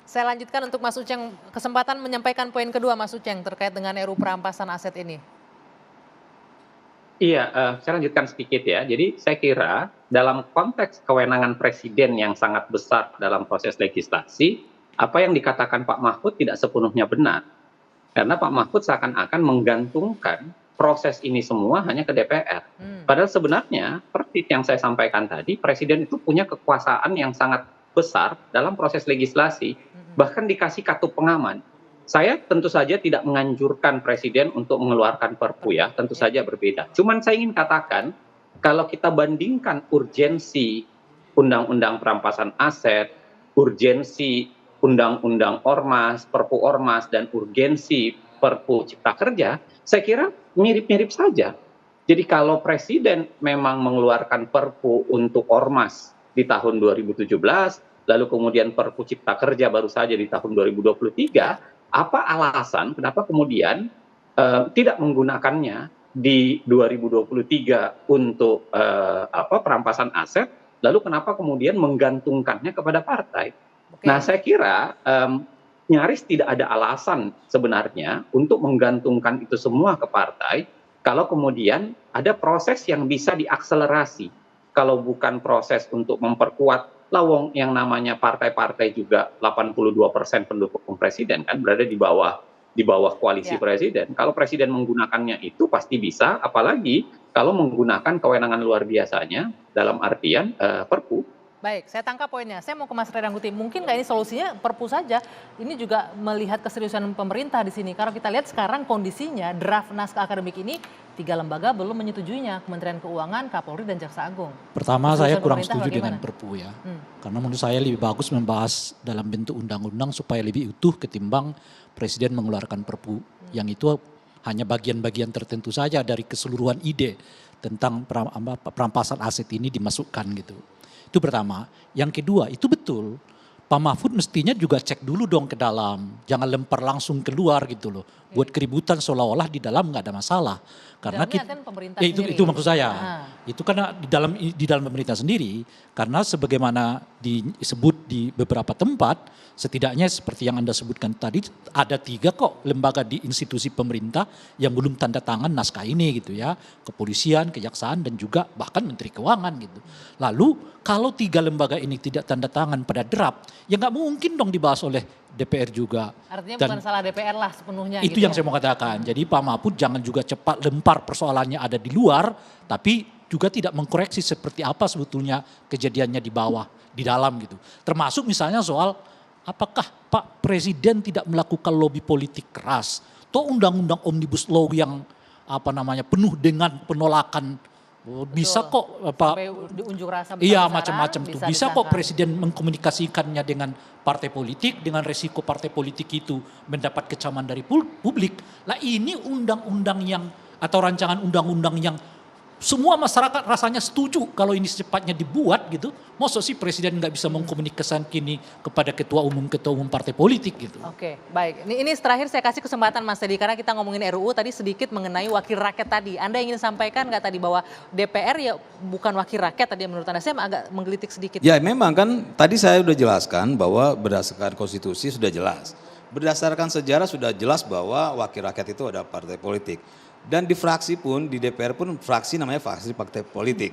Saya lanjutkan untuk Mas Uceng, kesempatan menyampaikan poin kedua Mas Uceng terkait dengan RUU perampasan aset ini. Iya, saya lanjutkan sedikit ya. Jadi saya kira dalam konteks kewenangan presiden yang sangat besar dalam proses legislasi, apa yang dikatakan Pak Mahfud tidak sepenuhnya benar. Karena Pak Mahfud seakan-akan menggantungkan proses ini semua hanya ke DPR. Padahal sebenarnya, seperti yang saya sampaikan tadi, presiden itu punya kekuasaan yang sangat besar dalam proses legislasi, bahkan dikasih kartu pengaman. Saya tentu saja tidak menganjurkan presiden untuk mengeluarkan perpu ya, tentu saja berbeda. Cuman saya ingin katakan, kalau kita bandingkan urgensi undang-undang perampasan aset, urgensi undang-undang ormas, perpu ormas, dan urgensi perpu cipta kerja, saya kira mirip-mirip saja. Jadi kalau presiden memang mengeluarkan perpu untuk ormas di tahun 2017, lalu kemudian perpu cipta kerja baru saja di tahun 2023, apa alasan kenapa kemudian tidak menggunakannya di 2023 untuk perampasan aset, lalu kenapa kemudian menggantungkannya kepada partai? Nah, saya kira nyaris tidak ada alasan sebenarnya untuk menggantungkan itu semua ke partai, kalau kemudian ada proses yang bisa diakselerasi. Kalau bukan proses untuk memperkuat lawong yang namanya partai-partai juga 82% pendukung presiden kan berada di bawah koalisi presiden. Kalau presiden menggunakannya itu pasti bisa, apalagi kalau menggunakan kewenangan luar biasanya dalam artian perpu. Baik, saya tangkap poinnya. Saya mau ke Mas Rerangkuti. Mungkin nggak ini solusinya perpu saja. Ini juga melihat keseriusan pemerintah di sini. Kalau kita lihat sekarang kondisinya draft naskah akademik ini 3 lembaga belum menyetujuinya, Kementerian Keuangan, Kapolri, dan Jaksa Agung. Pertama saya kurang setuju dengan perpu ya. Karena menurut saya lebih bagus membahas dalam bentuk undang-undang supaya lebih utuh ketimbang presiden mengeluarkan perpu. Yang itu hanya bagian-bagian tertentu saja dari keseluruhan ide tentang perampasan aset ini dimasukkan gitu. Itu pertama. Yang kedua, itu betul. Pak Mahfud mestinya juga cek dulu dong ke dalam. Jangan lempar langsung keluar gitu loh. Buat keributan seolah-olah di dalam nggak ada masalah. Karena itu maksud saya. Itu karena di dalam pemerintah sendiri. Karena sebagaimana disebut di beberapa tempat, setidaknya seperti yang Anda sebutkan tadi, ada 3 kok lembaga di institusi pemerintah yang belum tanda tangan naskah ini gitu ya. Kepolisian, kejaksaan, dan juga bahkan Menteri Keuangan gitu. Lalu kalau 3 lembaga ini tidak tanda tangan pada draft, ya nggak mungkin dong dibahas oleh DPR juga. Artinya bukan salah DPR lah sepenuhnya. Itu gitu yang saya mau katakan. Jadi Pak Mahfud jangan juga cepat lempar persoalannya ada di luar, tapi juga tidak mengkoreksi seperti apa sebetulnya kejadiannya di bawah, di dalam gitu. Termasuk misalnya soal apakah Pak Presiden tidak melakukan lobby politik keras? Atau undang-undang Omnibus Law yang penuh dengan penolakan. Bisa kok Pak, iya macam-macam tuh. Bisa kok presiden mengkomunikasikannya dengan partai politik, dengan resiko partai politik itu mendapat kecaman dari publik. Lah ini undang-undang yang atau rancangan undang-undang yang semua masyarakat rasanya setuju kalau ini secepatnya dibuat gitu. Masa sih presiden nggak bisa mengkomunikasikan kini kepada ketua umum partai politik gitu. Oke, baik. Ini terakhir saya kasih kesempatan Mas Teddy karena kita ngomongin RUU tadi sedikit mengenai wakil rakyat tadi. Anda ingin sampaikan nggak tadi bahwa DPR ya bukan wakil rakyat tadi menurut Anda? Saya agak menggelitik sedikit. Ya memang kan tadi saya sudah jelaskan bahwa berdasarkan konstitusi sudah jelas. Berdasarkan sejarah sudah jelas bahwa wakil rakyat itu ada partai politik. Dan di fraksi pun, di DPR pun fraksi namanya fraksi partai politik.